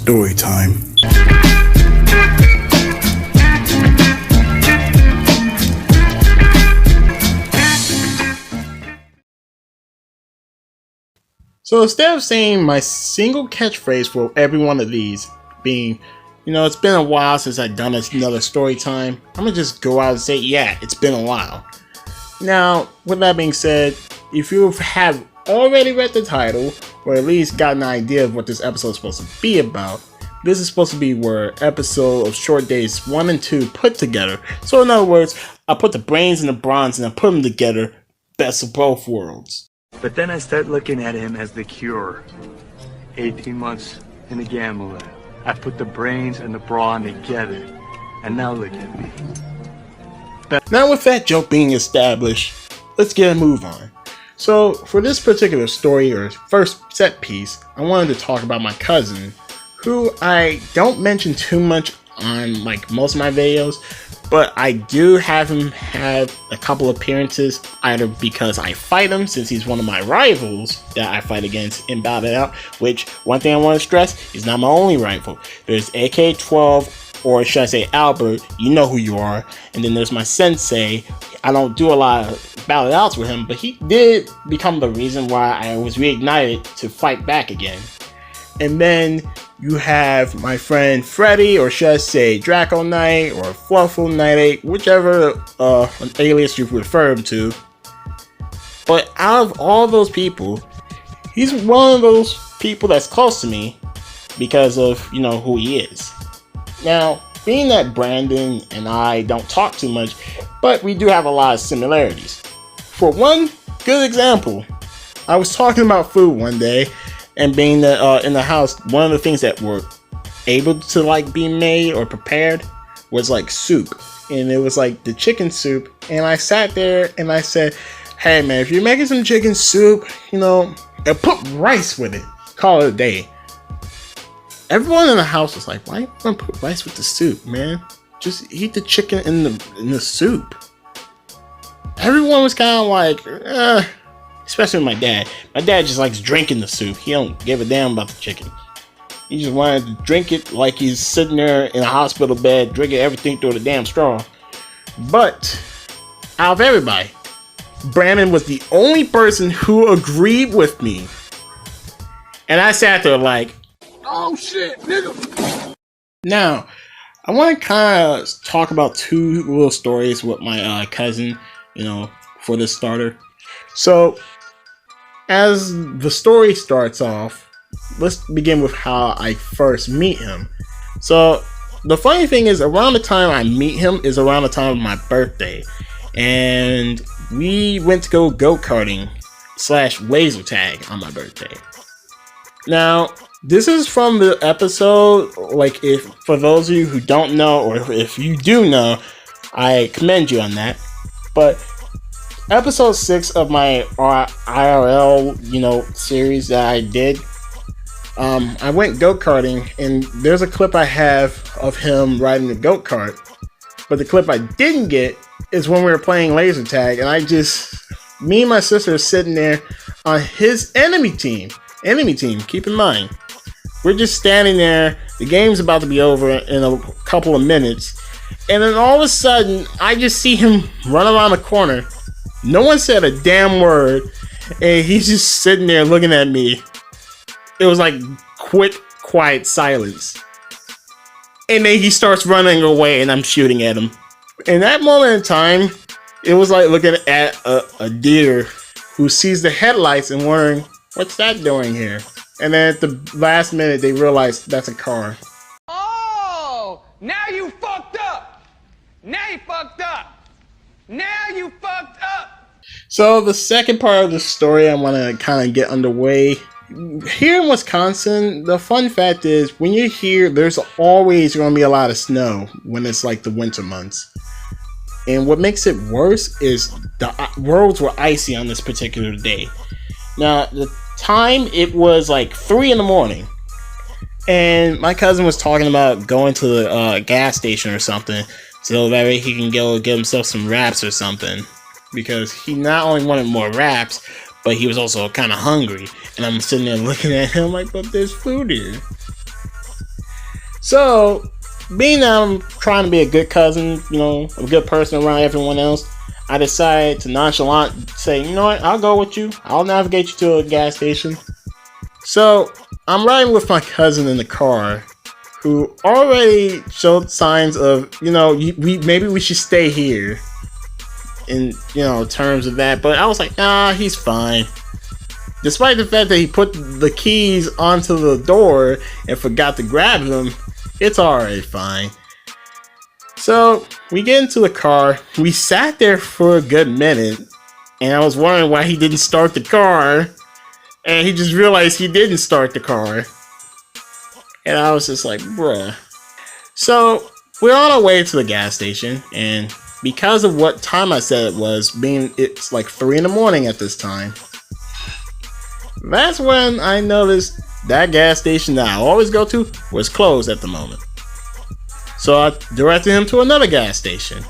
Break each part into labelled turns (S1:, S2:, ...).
S1: Story time.
S2: So instead of saying my single catchphrase for every one of these being, it's been a while since I've done another story time, I'm gonna just go out and say, yeah, it's been a while. Now, with that being said, if you have already read the title, or at least got an idea of what this episode is supposed to be about, this is supposed to be where episode of Short Days 1 and 2 put together. So in other words, I put the brains and the bronze and I put them together, best of both worlds.
S3: But then I start looking at him as the cure. 18 months in the gamble lab. I put the brains and the brawn together. And now look at me.
S2: Now with that joke being established, let's get a move on. So for this particular story or first set piece, I wanted to talk about my cousin, who I don't mention too much on like most of my videos, but I do have him have a couple appearances, either because I fight him since he's one of my rivals that I fight against in Battle It Out, which one thing I want to stress is not my only rival. There's AK-12, or should I say Albert, you know who you are, and then there's my sensei. I don't do a lot of Battle It Outs with him, but he did become the reason why I was reignited to fight back again. And then you have my friend Freddy, or should I say Draco Knight, or Fluffle Knight, whichever alias you refer him to. But out of all those people, he's one of those people that's close to me because of, who he is. Now, being that Brandon and I don't talk too much, but we do have a lot of similarities. For one good example, I was talking about food one day, and being that in the house, one of the things that were able to be made or prepared was soup, and it was the chicken soup. And I sat there and I said, "Hey man, if you're making some chicken soup, and put rice with it, call it a day." Everyone in the house was like, "Why you gonna put rice with the soup, man? Just eat the chicken in the soup." Everyone was kind of especially my dad. My dad just likes drinking the soup. He don't give a damn about the chicken. He just wanted to drink it like he's sitting there in a hospital bed, drinking everything through the damn straw. But out of everybody, Brandon was the only person who agreed with me. And I sat there oh shit, nigga. Now, I want to kind of talk about two little stories with my cousin, for this starter. So, as the story starts off, let's begin with how I first meet him. So, the funny thing is, around the time I meet him is around the time of my birthday. And we went to go go-karting / laser tag on my birthday. Now, this is from the episode, if for those of you who don't know, or if you do know, I commend you on that. But episode 6 of my IRL, series that I did, I went go-karting, and there's a clip I have of him riding the go-kart. But the clip I didn't get is when we were playing laser tag, and me and my sister are sitting there on his enemy team, keep in mind. We're just standing there, the game's about to be over in a couple of minutes, and then all of a sudden, I just see him run around the corner. No one said a damn word, and he's just sitting there looking at me. It was quiet silence. And then he starts running away, and I'm shooting at him. In that moment in time, it was like looking at a deer who sees the headlights and wondering, what's that doing here? And then at the last minute, they realize that's a car.
S4: Oh, now you fucked up. Now you fucked up. Now you fucked up.
S2: So the second part of the story I want to kind of get underway. Here in Wisconsin, the fun fact is when you're here, there's always going to be a lot of snow when it's the winter months. And what makes it worse is the roads were icy on this particular day. Now, the time it was 3 in the morning, and my cousin was talking about going to the gas station or something so that way he can go get himself some wraps or something, because he not only wanted more wraps, but he was also kind of hungry. And I'm sitting there looking at him but there's food here. So, being that I'm trying to be a good cousin, you know, a good person around everyone else, I decided to nonchalant say, you know what, I'll go with you. I'll navigate you to a gas station. So, I'm riding with my cousin in the car, who already showed signs of, you know, maybe we should stay here. In, you know, terms of that. But I was like, nah, he's fine. Despite the fact that he put the keys onto the door and forgot to grab them, it's already fine. So, we get into the car. We sat there for a good minute. And I was wondering why he didn't start the car. And he just realized he didn't start the car. And I was just like, bruh. So, we're on our way to the gas station. And because of what time I said it was, being it's like 3 in the morning at this time, that's when I noticed that gas station that I always go to was closed at the moment. So I directed him to another gas station.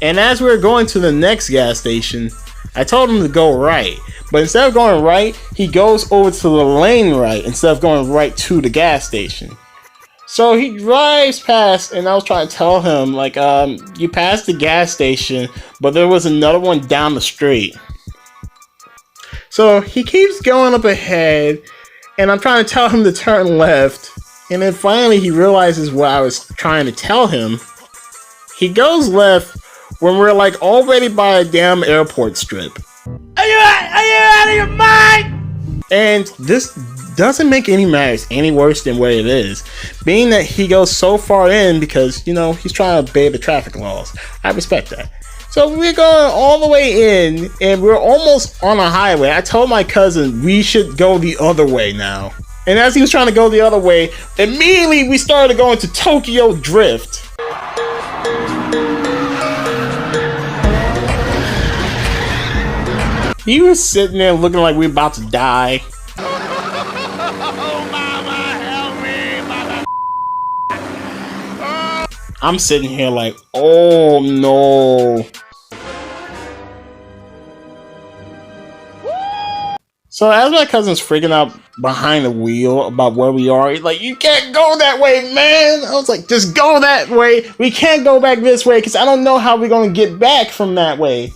S2: And as we were going to the next gas station, I told him to go right. But instead of going right, he goes over to the lane right instead of going right to the gas station. So he drives past, and I was trying to tell him, like, you passed the gas station, but there was another one down the street. So he keeps going up ahead, and I'm trying to tell him to turn left, and then finally he realizes what I was trying to tell him. He goes left when we're, like, already by a damn airport strip. Are you out of your mind? And this doesn't make any matters any worse than what it is, being that he goes so far in because, you know, he's trying to obey the traffic laws. I respect that. So we're going all the way in, and we're almost on a highway. I told my cousin we should go the other way now. And as he was trying to go the other way, immediately we started going to Tokyo Drift. He was sitting there looking like we were about to die. I'm sitting here like, oh no. So as my cousin's freaking out behind the wheel about where we are, he's like, you can't go that way, man. I was like, just go that way. We can't go back this way because I don't know how we're going to get back from that way.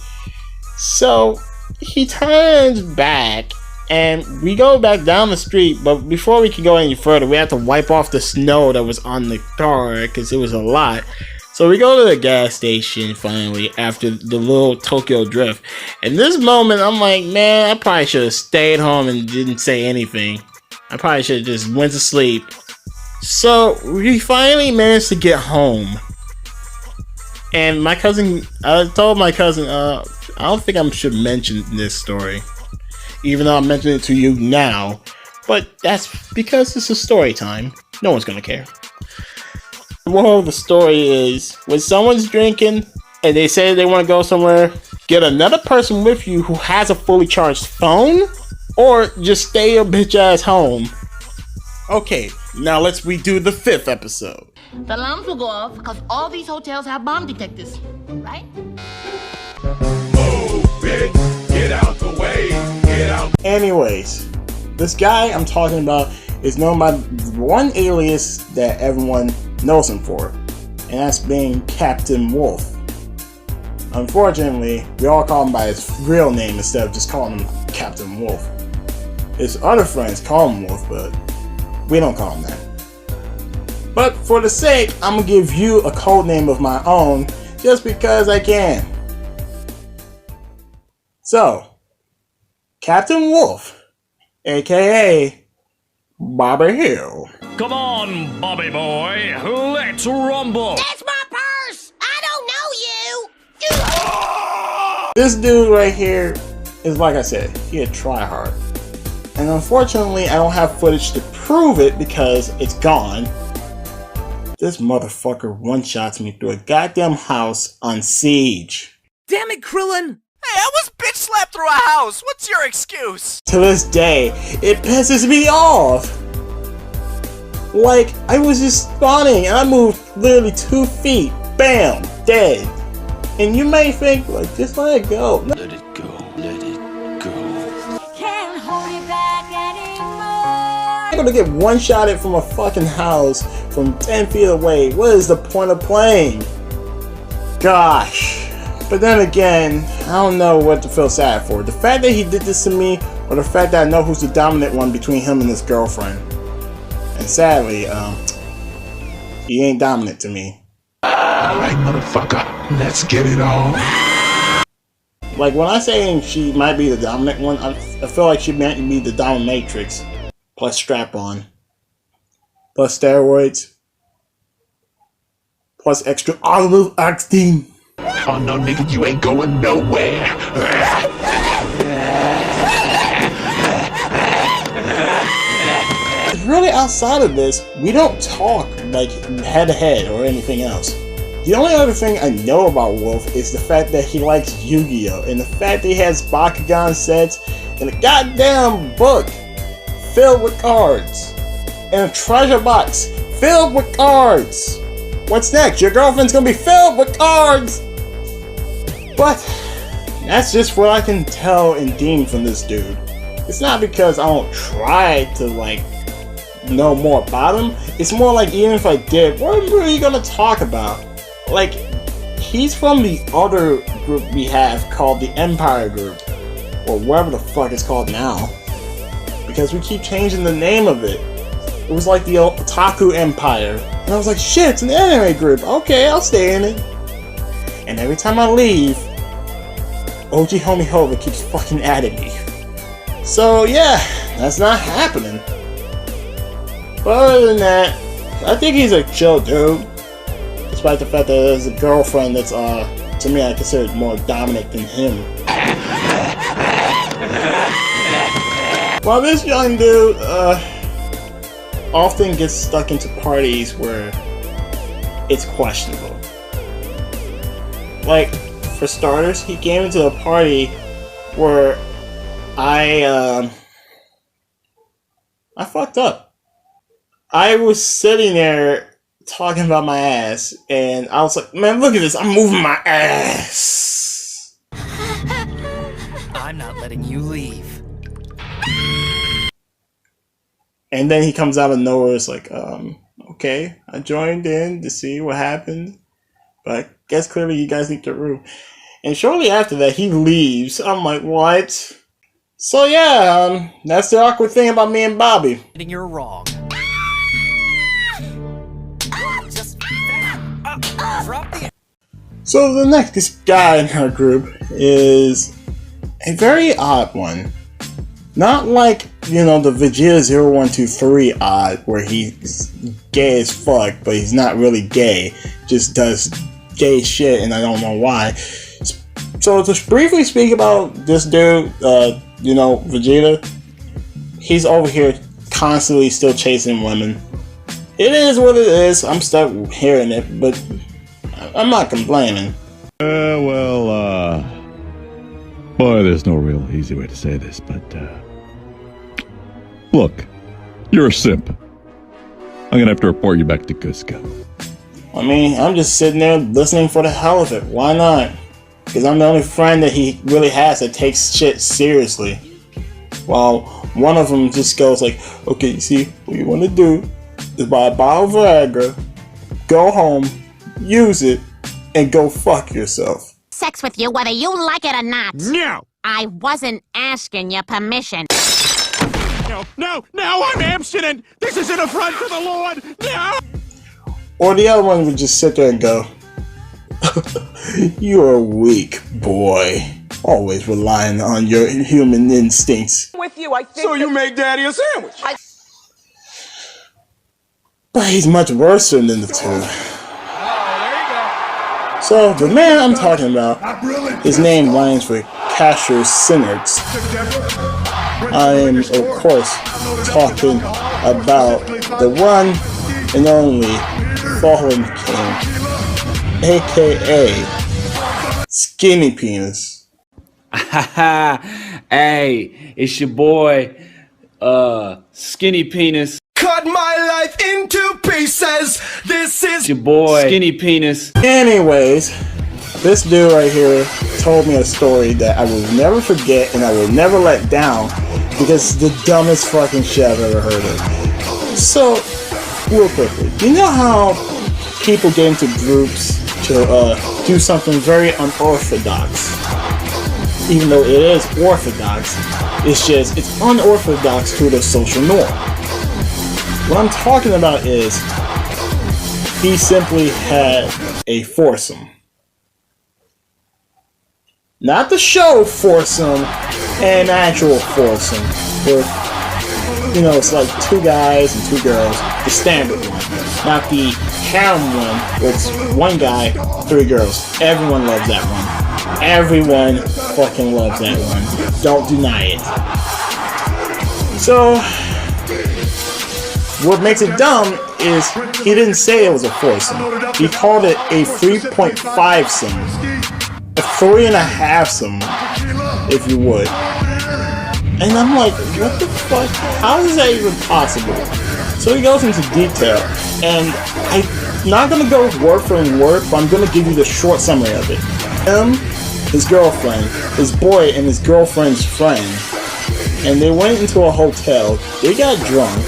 S2: So he turns back and we go back down the street, but before we can go any further, we have to wipe off the snow that was on the car because it was a lot. So we go to the gas station finally after the little Tokyo Drift. And this moment, I'm like, man, I probably should have stayed home and didn't say anything. I probably should have just went to sleep. So we finally managed to get home. And my cousin, I told my cousin, I don't think I should mention this story, even though I'm mentioning it to you now, but that's because it's a story time. No one's gonna care. The moral of the story is, when someone's drinking and they say they want to go somewhere, get another person with you who has a fully charged phone, or just stay your bitch ass home. Okay, now let's redo the 5th episode.
S1: The alarms will go off because all these hotels have bomb detectors, right?
S5: Move, bitch! Get out the way! Get out!
S2: Anyways, this guy I'm talking about is known by one alias that everyone knows him for, and that's being Captain Wolf. Unfortunately, we all call him by his real name instead of just calling him Captain Wolf. His other friends call him Wolf, but we don't call him that. But for the sake, I'm gonna give you a code name of my own, just because I can. So, Captain Wolf, aka Bobby Hill.
S5: Come on, Bobby boy, let's rumble!
S1: That's my purse! I don't know you!
S2: This dude right here is, like I said, he a tryhard. And unfortunately, I don't have footage to prove it because it's gone. This motherfucker one-shots me through a goddamn house on siege.
S6: Damn it, Krillin! Hey, I was bitch slapped through a house! What's your excuse?
S2: To this day, it pisses me off! Like, I was just spawning and I moved literally 2 feet. Bam! Dead. And you may think, like, just let it go.
S5: Let it go, let it go.
S1: Can't hold it back anymore.
S2: I'm gonna get one-shotted from a fucking house for from 10 feet away. What is the point of playing? Gosh. But then again, I don't know what to feel sad for. The fact that he did this to me, or the fact that I know who's the dominant one between him and his girlfriend. And sadly, he ain't dominant to me.
S7: Alright, motherfucker, let's get it on.
S2: Like, when I say she might be the dominant one, I feel like she might be the dominatrix. Plus strap-on. Plus steroids. Plus extra olive acting.
S7: Oh no, nigga, you ain't going nowhere.
S2: Really, outside of this, we don't talk like head-to-head or anything else. The only other thing I know about Wolf is the fact that he likes Yu-Gi-Oh! And the fact that he has Bakugan sets and a goddamn book filled with cards. And a treasure box filled with cards. What's next? Your girlfriend's gonna be filled with cards! But that's just what I can tell and deem from this dude. It's not because I don't try to, like, know more about him. It's more like, even if I did, what am I really gonna talk about? Like, he's from the other group we have called the Empire Group, or whatever the fuck it's called now, because we keep changing the name of it. It was like the Otaku Empire, and I was like, shit, it's an anime group. Okay, I'll stay in it. And every time I leave, OG Homie Hova keeps fucking adding me. So yeah, that's not happening. But other than that, I think he's a chill dude. Despite the fact that there's a girlfriend that's, to me, I consider more dominant than him. Well, this young dude, often gets stuck into parties where it's questionable. Like, for starters, he came into a party where I fucked up. I was sitting there talking about my ass, and I was like, man, look at this, I'm moving my ass.
S6: I'm not letting you leave.
S2: And then he comes out of nowhere, it's like, okay, I joined in to see what happened, but I guess clearly you guys need the room. And shortly after that, he leaves. I'm like, what? So yeah, that's the awkward thing about me and Bobby.
S6: You're wrong. Drop the.
S2: So the next guy in our group is a very odd one. Not like, you know, the Vegeta 0123 odd, where he's gay as fuck, but he's not really gay. Just does gay shit, and I don't know why. So to briefly speak about this dude, you know, Vegeta, he's over here constantly still chasing women. It is what it is. I'm stuck hearing it, but I'm not complaining.
S8: Boy, there's no real easy way to say this, but, look, you're a simp. I'm gonna have to report you back to Cusco.
S2: I mean, I'm just sitting there listening for the hell of it. Why not? Because I'm the only friend that he really has that takes shit seriously. While one of them just goes like, okay, you see, what you want to do is buy a bottle of Viagra, go home, use it, and go fuck yourself.
S1: Sex with you whether you like it or not.
S5: No!
S1: I wasn't asking your permission.
S5: No, I'm abstinent! This is an affront to the Lord! No!
S2: Or the other one would just sit there and go, you're weak, boy. Always relying on your human instincts.
S4: With you, I think. So you make Daddy a sandwich.
S2: But he's much worse than the two. So, the man I'm talking about, his name rhymes with Casher Synerx. I am, of course, talking about the one and only Fallen King, aka Skinny Penis.
S9: Hey, it's your boy, Skinny Penis.
S6: Cut my life into pieces. This is
S9: Your boy, Skinny Penis.
S2: Anyways, this dude right here told me a story that I will never forget and I will never let down because it's the dumbest fucking shit I've ever heard of. So, real quickly, you know how people get into groups to do something very unorthodox? Even though it is orthodox, it's unorthodox to the social norm. What I'm talking about is he simply had a foursome. Not the show foursome, an actual foursome. Where, you know, it's like 2 guys and 2 girls, the standard one. Not the harem one, where it's 1 guy, 3 girls. Everyone loves that one. Everyone fucking loves that one. Don't deny it. So, what makes it dumb is he didn't say it was a foursome. He called it a 3.5-some. A 3.5-some, if you would. And I'm like, what the fuck? How is that even possible? So he goes into detail, and I'm not gonna go word for word, but I'm gonna give you the short summary of it. Him, his girlfriend, his boy, and his girlfriend's friend, and they went into a hotel. They got drunk,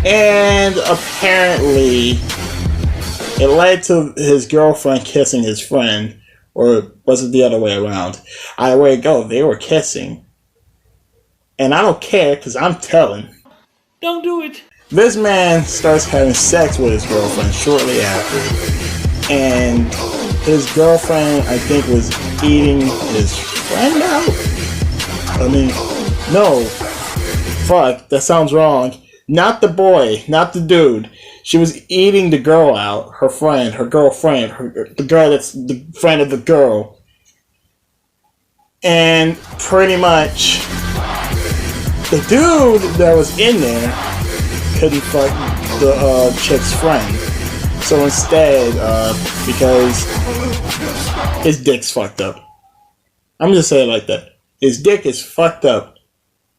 S2: and apparently it led to his girlfriend kissing his friend, or was it the other way around? Either way it go, they were kissing. And I don't care, because I'm telling.
S9: Don't do it.
S2: This man starts having sex with his girlfriend shortly after. And his girlfriend, I think, was eating his friend out? I mean, no. Fuck, that sounds wrong. Not the boy, not the dude. She was eating the girl out. Her friend, her girlfriend, the girl that's the friend of the girl. And pretty much, the dude that was in there couldn't fuck the chick's friend. So instead, because his dick's fucked up. I'm just saying it like that. His dick is fucked up.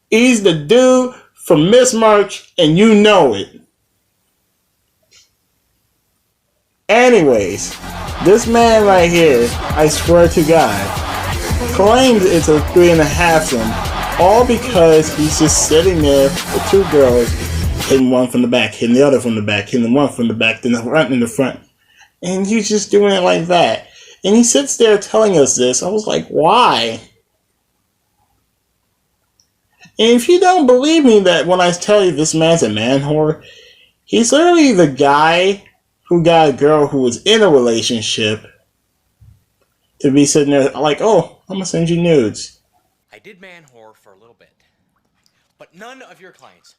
S2: He's the dude from Miss March, and you know it. Anyways, this man right here, I swear to God, claims it's a 3.5-some. All because he's just sitting there with 2 girls, hitting one from the back, hitting the other from the back, hitting one from the back, then the front and the front. And he's just doing it like that. And he sits there telling us this. I was like, why? And if you don't believe me that when I tell you this man's a man whore, he's literally the guy who got a girl who was in a relationship to be sitting there like, oh, I'm going to send you nudes.
S6: I did man whore for a little bit, but none of your clients.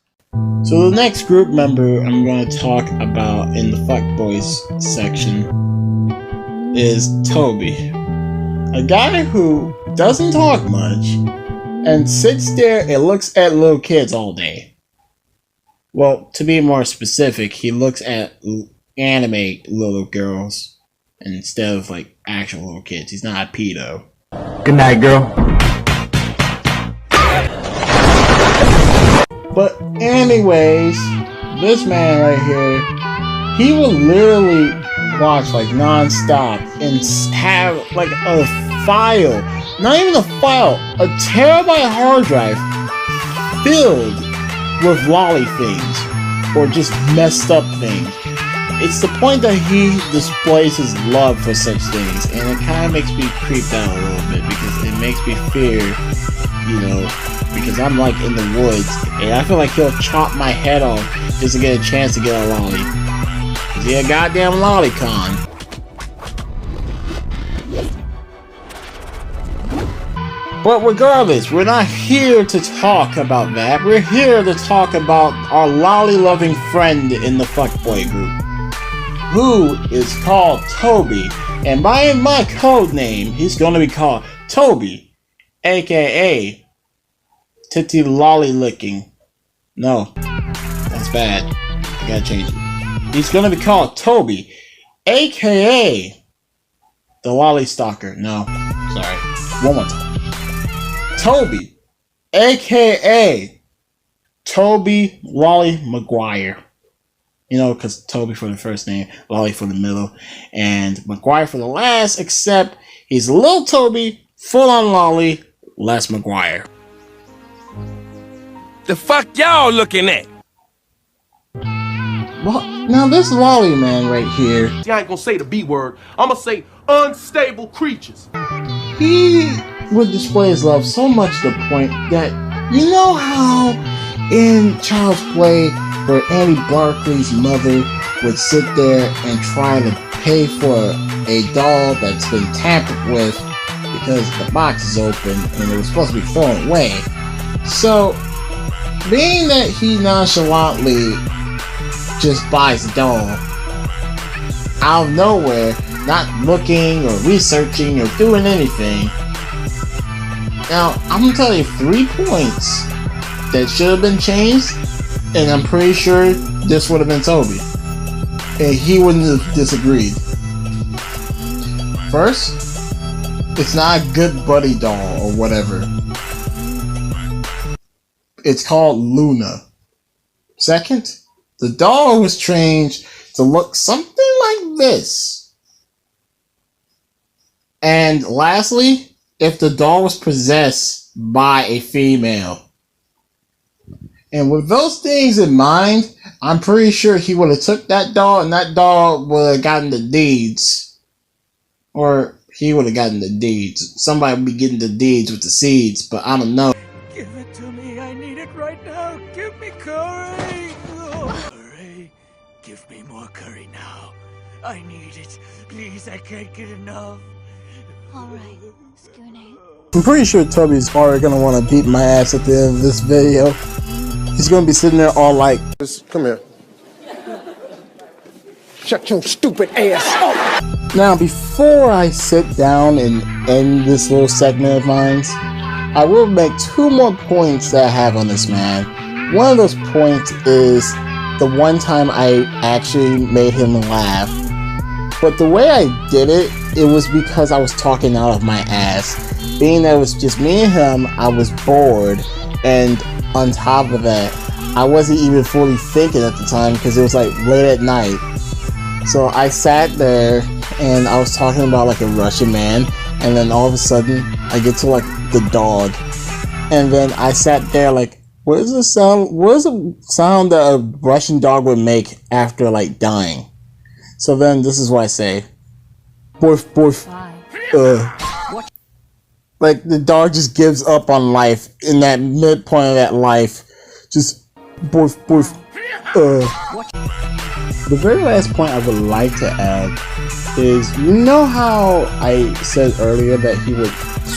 S2: So the next group member I'm going to talk about in the fuckboys section is Toby. A guy who doesn't talk much and sits there and looks at little kids all day. Well, to be more specific, he looks at anime little girls instead of like actual little kids. He's not a pedo.
S3: Good night, girl.
S2: But anyways, this man right here, he will literally watch like non-stop and have like a file, not even a file, a terabyte hard drive filled with lolly things or just messed up things. It's the point that he displays his love for such things, and it kind of makes me creep out a little bit because it makes me fear, you know, because I'm like in the woods and I feel like he'll chop my head off just to get a chance to get a lolly. Cause he a goddamn lolicon. But regardless, we're not here to talk about that. We're here to talk about our lolly-loving friend in the fuckboy group, who is called Toby. And by my code name, he's going to be called Toby, aka Titty Lolly Licking. No, that's bad. I gotta change it. He's going to be called Toby, aka the Lolly Stalker. No, sorry. One more time. Toby, aka Toby Lolly McGuire. You know, because Toby for the first name, Lolly for the middle, and McGuire for the last, except he's little Toby, full on Lolly, less McGuire.
S10: The fuck y'all looking at?
S2: Well, now this lolly man right here,
S10: See, I ain't gonna say the B word. I'm gonna say unstable creatures.
S2: he would display his love so much to the point that, you know how in Child's Play where Annie Barkley's mother would sit there and try to pay for a doll that's been tampered with because the box is open and it was supposed to be thrown away. So, being that he nonchalantly just buys a doll out of nowhere, not looking or researching or doing anything. Now, I'm gonna tell you 3 points that should have been changed, and I'm pretty sure this would have been Toby, and he wouldn't have disagreed. First, it's not a good buddy doll or whatever. It's called Luna. Second, the doll was changed to look something like this. And lastly, if the doll was possessed by a female. And with those things in mind, I'm pretty sure he would have took that doll and that doll would have gotten the deeds. Or he would have gotten the deeds. Somebody would be getting the deeds with the seeds, but I don't know.
S6: Give it to me. I need it right now. Give me curry. Oh, curry. Give me more curry now. I need it. Please, I can't get enough.
S1: Alright, Scooty.
S2: I'm pretty sure Tubby's already gonna want to beat my ass at the end of this video. He's gonna be sitting there all like,
S10: Come here. Shut your stupid ass up.
S2: Now, before I sit down and end this little segment of mine, I will make 2 more points that I have on this man. One of those points is the one time I actually made him laugh. But the way I did it, it was because I was talking out of my ass. Being that it was just me and him, I was bored. And on top of that, I wasn't even fully thinking at the time because it was like late at night. So I sat there and I was talking about like a Russian man, and then all of a sudden I get to like the dog, and then I sat there like, what is the sound that a Russian dog would make after like dying? So then this is what I say. Borf, borf. Like the dog just gives up on life in that midpoint of that life. Just borf, borf. The very last point I would like to add is, you know how I said earlier that he would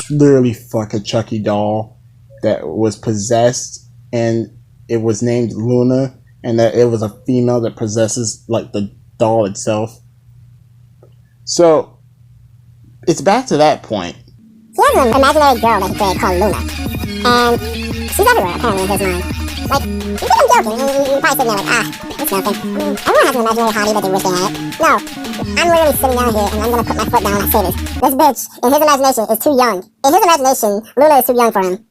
S2: literally fuck a Chucky doll that was possessed and it was named Luna, and that it was a female that possesses like the doll itself? So it's back to that point.
S11: He has an imaginary girl that he created called Luna, and she's everywhere apparently in his mind. Like, you think I'm joking, and you're probably sitting there like, it's nothing. Everyone has an imaginary hottie that they wish they had. No, I'm literally sitting down here and I'm gonna put my foot down and I say this. This bitch, in his imagination, is too young. In his imagination, Luna is too young for him.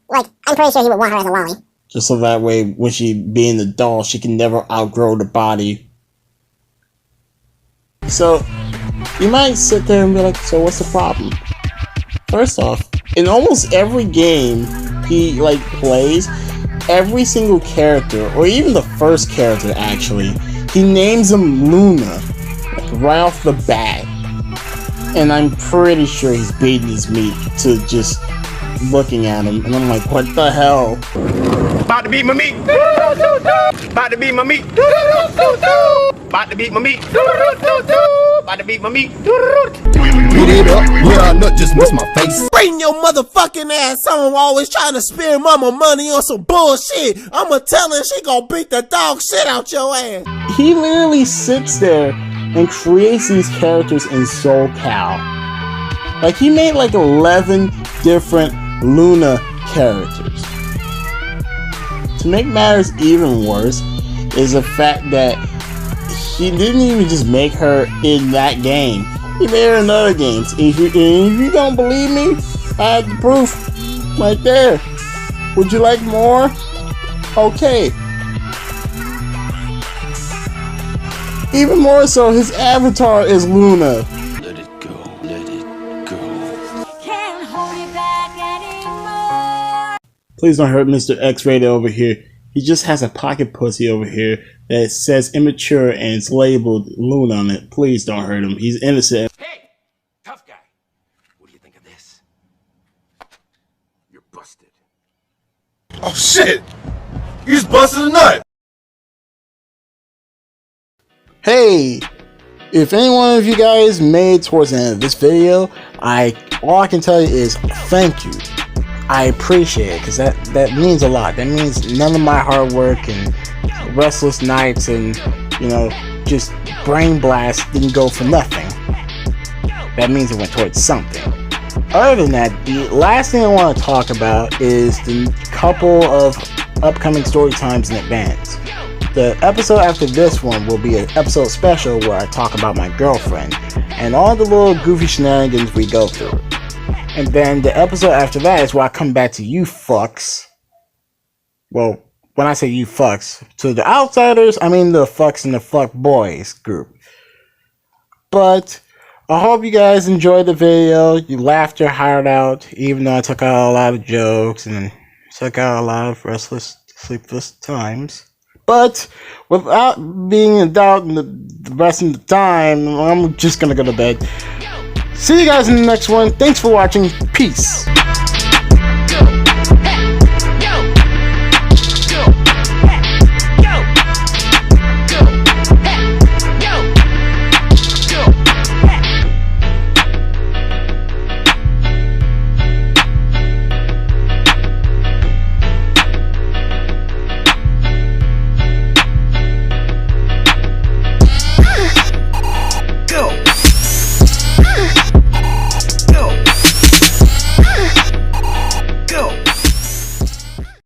S11: Like, I'm pretty sure he would want her as a lolly.
S2: Just so that way, when she being the doll, she can never outgrow the body. So, you might sit there and be like, so what's the problem? First off, in almost every game he like plays, every single character, or even the first character actually, he names him Luna, like right off the bat. And I'm pretty sure he's beating his meat to just looking at him, and I'm like, what the hell?
S10: About to beat my meat. About to beat my meat. About to beat my meat. About to beat my meat.
S12: Beat it up, yeah, nut just missed my face.
S13: Bring your motherfucking ass on, always trying to spend mama money on some bullshit. I'ma tell her she gon' beat the dog shit out your ass.
S2: He literally sits there and creates these characters in SoCal. Like, he made like 11 different Luna characters. To make matters even worse is the fact that he didn't even just make her in that game. He made her in other games. If you don't believe me, I have the proof right there. Would you like more? Okay. Even more so, his avatar is Luna.
S12: Let it go, let it go.
S1: Can't hold it back anymore.
S2: Please don't hurt Mr. X-Rated over here. He just has a pocket pussy over here that says immature and it's labeled Luna on it. Please don't hurt him. He's innocent.
S6: Hey, tough guy. What do you think of this? You're busted.
S12: Oh shit! You just busted a nut!
S2: Hey, if any one of you guys made towards the end of this video, all I can tell you is thank you. I appreciate it, because that means a lot. That means none of my hard work and restless nights and, you know, just brain blast didn't go for nothing. That means it went towards something. Other than that, the last thing I want to talk about is the couple of upcoming story times in advance. The episode after this one will be an episode special where I talk about my girlfriend and all the little goofy shenanigans we go through. And then the episode after that is where I come back to you fucks. Well, when I say you fucks, to the outsiders, I mean the fucks and the fuck boys group. But I hope you guys enjoyed the video. You laughed your heart out, even though I took out a lot of jokes and took out a lot of restless, sleepless times. But without being in doubt the rest of the time, I'm just gonna go to bed. See you guys in the next one. Thanks for watching. Peace.